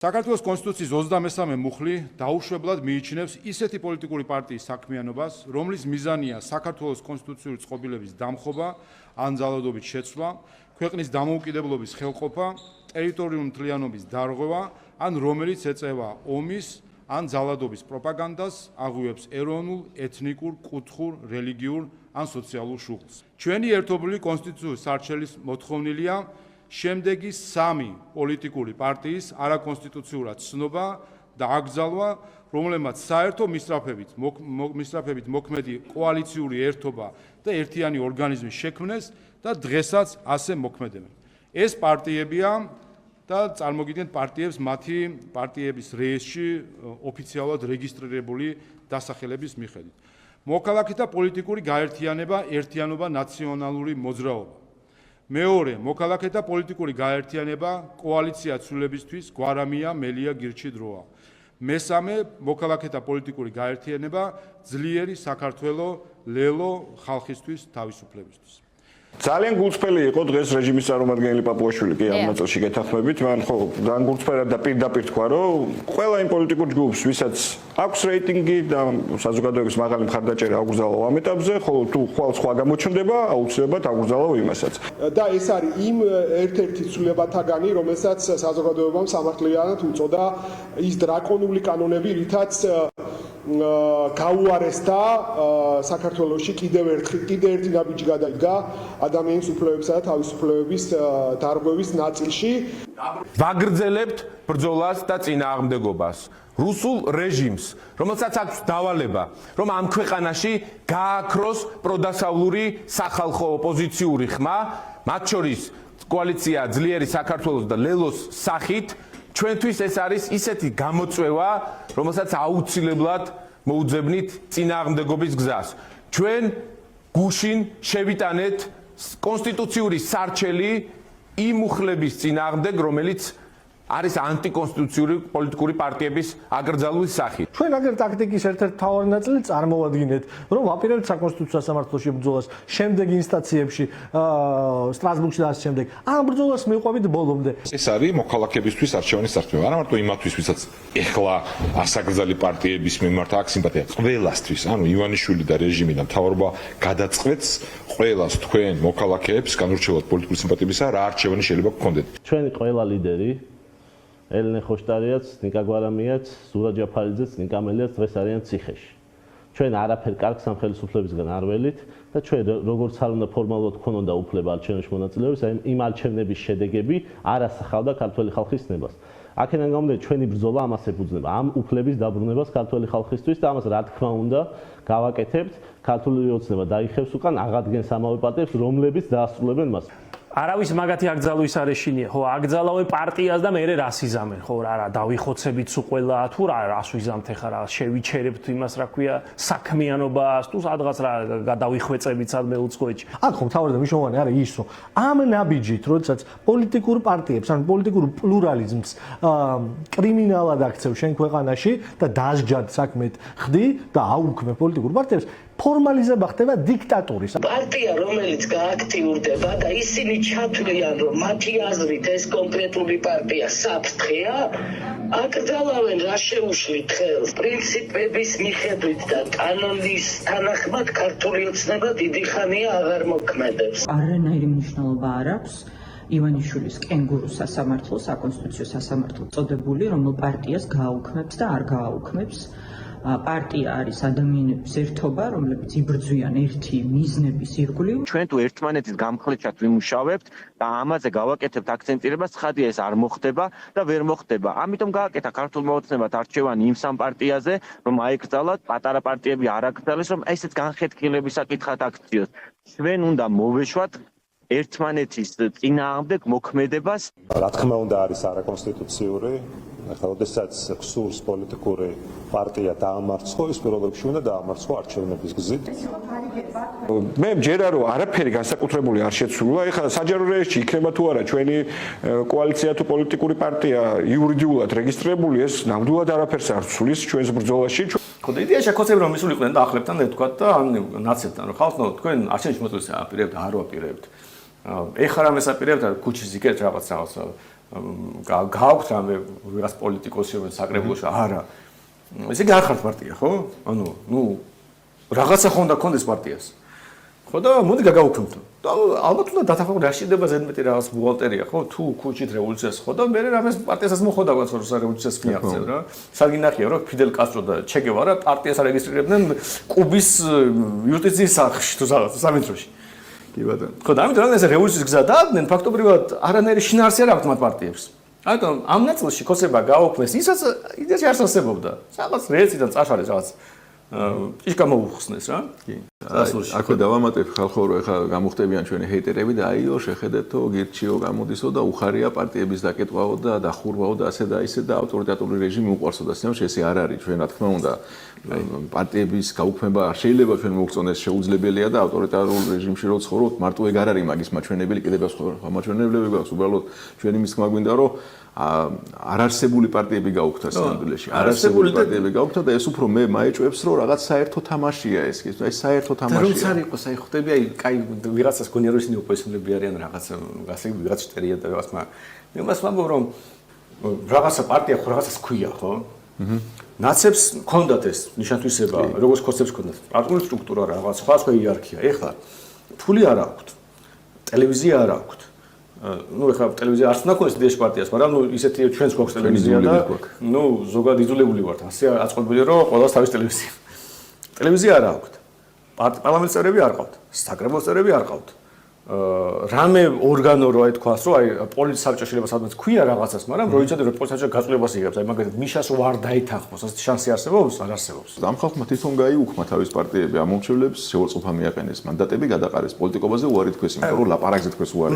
საქართველოს კონსტიტუციის 23 მუხლი დაუშვებლად მიიჩნევს ისეთი პოლიტიკური პარტიის საქმიანობას, რომლის მიზანია საქართველოს კონსტიტუციური წყობილების დამხობა ან ძალადობით შეცვლა, ქვეყნის დამოუკიდებლობის ხელყოფა, ტერიტორიული მთლიანობის დარღვევა, ან რომელიც ეწევა ომის ან ძალადობის პროპაგანდას, აღუევს ეროვნულ, ეთნიკურ, კუთხურ, რელიგიურ ან სოციალურ შუღლს. ჩვენი ერთობლივი კონსტიტუციური სარჩელის მოთხოვნილია შემდეგი 3 პოლიტიკური პარტიის არაკონსტიტუციურად ცნობა და აკრძალვა, რომლებმაც საერთო მისწრაფებით მოქმედი კოალიციური ერთობა და ერთიანი ორგანიზმი შექმნეს და დღესაც ასე მოქმედებენ. ეს პარტიებია და წარმოგიდგენთ პარტიებს მათი პარტიების რეესტრში ოფიციალურად რეგისტრირებული დასახელების მიხედვით. მოქალაქეთა პოლიტიკური გაერთიანება, ერთიანობა, ნაციონალური მოძრაობა. მეორე, მოქალაქეთა პოლიტიკური გაერთიანება, კოალიცია ცვლილებისთვის, გვარამია, მელია, გირჩი დროა. მესამე, მოქალაქეთა პოლიტიკური გაერთიანება, ძლიერი საქართველო, ლელო, ხალხისთვის, თავისუფლებისთვის. ძალიან გულწრფელი იყო დღეს რეჟიმის წარმომადგენელი პაპუაშვილი კი ამ ნაწილში გეთანხმებით, მაგრამ ხო, ძალიან გულწრფელად და პირდაპირ თქვა, რომ ყველა იმ პოლიტიკურ ჯგუფს, ვისაც აქვს რეიტინგი და საზოგადოების მაღალი მხარდაჭერა აგრძალავ ამ ეტაპზე, ხოლო თუ ხვალ სხვა გამოჩნდება, აუცილებლად აგრძალავ იმასაც. და ეს არის იმ ერთ-ერთი ცვლილებათაგანი, რომელსაც საზოგადოებამ სამართლიანად უწოდა ის დრაკონული კანონები, რითაც გაუარესდა საქართველოში კიდევ ერთი ნაბიჯი გადაიდგა ადამიანის უფლებებისა და თავისუფლებების დარღვევის ნაწილში. ვაგრძელებთ ბრძოლას და წინააღმდეგობას რუსულ რეჟიმს, რომელსაც აქვს დავალება, რომ ამ ქვეყანაში გააქროს პროდასავლური სახალხო ოპოზიციური ხმა, მათ შორის კოალიცია ძლიერი საქართველოს და ლელოს სახით. ჩვენთვის ეს არის ისეთი გამოწვევა, რომელსაც აუცილებლად მოუძებნით წინააღმდეგობის გზას. ჩვენ გუშინ შევიტანეთ კონსტიტუციური სარჩელი იმ მუხლების წინააღმდეგ, რომელიც არის ანტიკონსტიტუციური პოლიტიკური პარტიების აკრძალვის სახით. ჩვენ აგერ ტაქტიკის ერთ-ერთი მთავარი ნაწილი წარმოვადგინეთ, რომ ვაპირებთ საკონსტიტუციო სასამართლოში ბრძოლას, შემდეგ ინსტანციებში, სტრასბურგში და ასე შემდეგ. ამ ბრძოლას მივყვებით ბოლომდე. ეს არის მოქალაქეებისთვის არჩევანის სარწმუნოება. არა მარტო იმათთვის, ვისაც ეხლა ასაკრძალი პარტიების მიმართ აქვს სიმპათია, ყველასთვის, ანუ ივანიშვილი და რეჟიმი და მთავრობა გადაწყვეტს ყველას თქვენ მოქალაქეებს განურჩევლად პოლიტიკური სიმპათიებისა რა არჩევანი შეიძლება გქონდეთ. ჩვენი ყველა ლიდერი ელენე ხოშტარიაც, ნიკა გვარამიაც, ზურა ჯაფარიძეც, ნიკა მელიაც დღეს არიან ციხეში. ჩვენ არაფერ კარგ სამხედროსუფლებისგან არ ველით და ჩვენ როგორც არ უნდა ფორმალურად ქონოდა უფლება არჩევნებში მონაწილეობის, აი იმ არჩევნების შედეგები არ ასახავდა ქართველი ხალხის ცნებას. აქედან გამომდინარე ჩვენი ბრძოლა ამას ეფუძნება, ამ უფლების დაბრუნებას ქართველი ხალხისთვის და ამას რა თქმა უნდა გავაკეთებთ. ქართული ოცნება დაიხევს უკან აღადგენს ამავე პარტიებს, რომლებიც დაასრულებენ მას. არავის მაგათი აკრძალვის არ ეშინია, ხო, აკრძალავენ პარტიას და მერე რას იზამენ, ხო, რა დავიხოცებით სულ ყველა თუ რას ვიზამთ ახლა რა შევიჩერებთ იმას რა ქვია საქმიანობას თუ სადღაც რა გადავიხვეწებით სადმე უცხოეთში. აქ ხო მთავარი და მნიშვნელოვანი არის ის, რომ ამ ნაბიჯით, როდესაც პოლიტიკურ პარტიებს, ანუ პოლიტიკურ პლურალიზმს კრიმინალად აქცევ შენ ქვეყანაში და დასჯად საქმეთ ხდი და აუქმე პოლიტიკურ პარტიებს ფორმალიზება ხდება დიქტატურის. პარტია, რომელიც გააქტიურდება და ისინი ჩათვლიან, რომ მათი აზრით ეს კონკრეტული პარტია საფრთხეა, აკრძალავენ რა შეუშლით ხელს. პრინციპების მიხედვით და კანონის თანახმად ქართული ოცნება დიდი ხანია აღარ მოქმედებს. არანაირი მნიშვნელობა არ აქვს ივანიშვილის კენგურუს სასამართლო, საკონსტიტუციო სასამართლო წოდებული, რომელ პარტიას გააუქმებს და არ გააუქმებს. პარტია არის ადამიანების ერთობა, რომლებიც იბრძვიან ერთი მიზნების ირგვლივ. ჩვენ თუ ერთმანეთის გამხლეჩად ვიმუშავებთ და ამაზე გავაკეთებთ აქცენტირებას, ცხადია ეს არ მოხდება და ვერ მოხდება. ამიტომ გააკეთა ქართულმა ოცნებამ არჩევანი იმ სამ პარტიაზე, რომ აეკრძალათ, პატარა პარტიები არ აკრძალეს, რომ ესეც განხეთქილების საკითხად აქციოს. ჩვენ უნდა მოვეშვათ ერთმანეთის წინააღმდეგ მოქმედებას. რა თქმა უნდა არის არაკონსტიტუციური. ახლა როდესაც გსურს პოლიტიკური პარტია დაამარცხო, ის პირველ რიგში უნდა დაამარცხო არჩევნების გზით. მე მჯერა რომ არაფერი განსაკუთრებული არ შეცვლილა. ეხლა საჯარო რეესტრში იქნება თუ არა ჩვენი კოალიცია თუ პოლიტიკური პარტია იურიდიულად რეგისტრირებული, ეს ნამდვილად არაფერს არ ცვლის ჩვენს ბრძოლაში. ხო და იდეა შეგხვეწები რომ მისულიყვნენ და ახლებთან და თქვა და ნაცებთან რომ ხალხო თქვენ არჩევნებში მოწვევას აპირებთ, არ ვაპირებთ. ეხლა რამეს აპირებთ, ქუჩის იკეთ რაღაც გააქვთ რამე ვიღაც პოლიტიკოსი რომელიც საკრებულოში არა. ესე იგი არ ხართ პარტია, ხო? ანუ რაღაცა ხომ და კონდეს პარტიას. ხო და მოდი გაგაუქმებთ. და ალბათ უნდა დათანხმება რა შეიძლება ზედმეტი რაღაც ბუღალტერია, ხო? თუ ქუჩით რევოლუციას ხო და მე რამეს პარტიასაც მოხდა გვაქვს რომ რევოლუციას მიაღწევ რა. საგინახია რომ ფიდელ კასტრო და ჩე გევარა პარტიას არეგისტრირებდნენ კუბის იუსტიციის სახლში თუ სამინისტროში. კი ბატონო. ხო და ამიტომ ეს რევოლუციის გზა დაადგნენ ფაქტობრივად არანაირი შინაარსი არ აქვთ მათ პარტიებს. ამიტომ ამ ნაწილში ქოსება გააუქმეს ისაც იდეაში არ არსებობდა. რაღაც რეციდან წაშალეს რაღაც ჭიშკა მოუხსნეს რა. კი. აქვე დავამატებ ხალხო რომ ეხლა გამოხდებიან ჩვენი ჰეიტერები და აიო შეხედეთო გირჩიო გამოდისო და უხარია პარტიების დაკეტვაო და დახურვაო და ასე და ისე და ავტორიტარული რეჟიმი უყვარსო და სინამდვილეში ესე არ არის ჩვენ რა თქმა უნდა პარტიების გაუქმება არ შეიძლება ჩვენ მოგწონდეს შეუძლებელია და ავტორიტარულ რეჟიმში რო ცხოვრობთ მარტო ეგ არ არის მაგის მაჩვენებელი კიდევ მაჩვენებლები გვაქვს უბრალოდ ჩვენი მისქმა გვინდა რომ არარსებული პარტიები გაუქმდა სინამდვილეში არარსებული პარტიები გაუქმდა და ეს უფრო მე მაეჭვებს რომ რაღაც საერთო თამაშია ეს კი აი საერთო თამაშია და რომ არ იყოს აი ხვდები აი კაი ვიღაცას გონია რომ ისინი ოპოზიციონერები არიან რაღაც ასე ვიღაც შტერია და რაღაც მე მას ვამბობ რომ რაღაცა პარტია ხო რაღაცას ქვია ხო ნაცებს ქონდათ ეს ნიშანთვისება როგორც კონცეფტს ქონდათ პარტიული სტრუქტურა რაღაც სხვა იერარქია ეხლა ფული არ აქვთ ტელევიზია არ აქვთ ну ეხლა ტელევიზია არც უნდა ქონდეს იდეაში პარტიას მაგრამ ну ისეთი ჩვენს გვაქვს ტელევიზია და ну ზოგადად იძულებული ვართ ასე აწყობილი რომ ყველას თავის ტელევიზია არ აქვთ პარლამენტის წევრები არ ყავთ საკრებულოს წევრები არ ყავთ რამე ორგანო რო აი თქვას რომ აი პოლიციის საბჭო შეიძლება სადღაც ქვია რაღაცას მაგრამ რო იცოდი რომ პოლიციის საბჭო გაწყვეტილებას იღებს აი მაგალითად მიშას ვარ დაითანხმოს ასე შანსი არსებობს არ არსებობს ამ ხალხმა თვითონ გაიუქმა თავის პარტიები ამომრჩევლებს შეურწყვა მიაყენეს მანდატები გადაყარეს პოლიტიკობაზე უარი თქვეს იმიტომ რომ ლაპარაკზე თქვეს უარი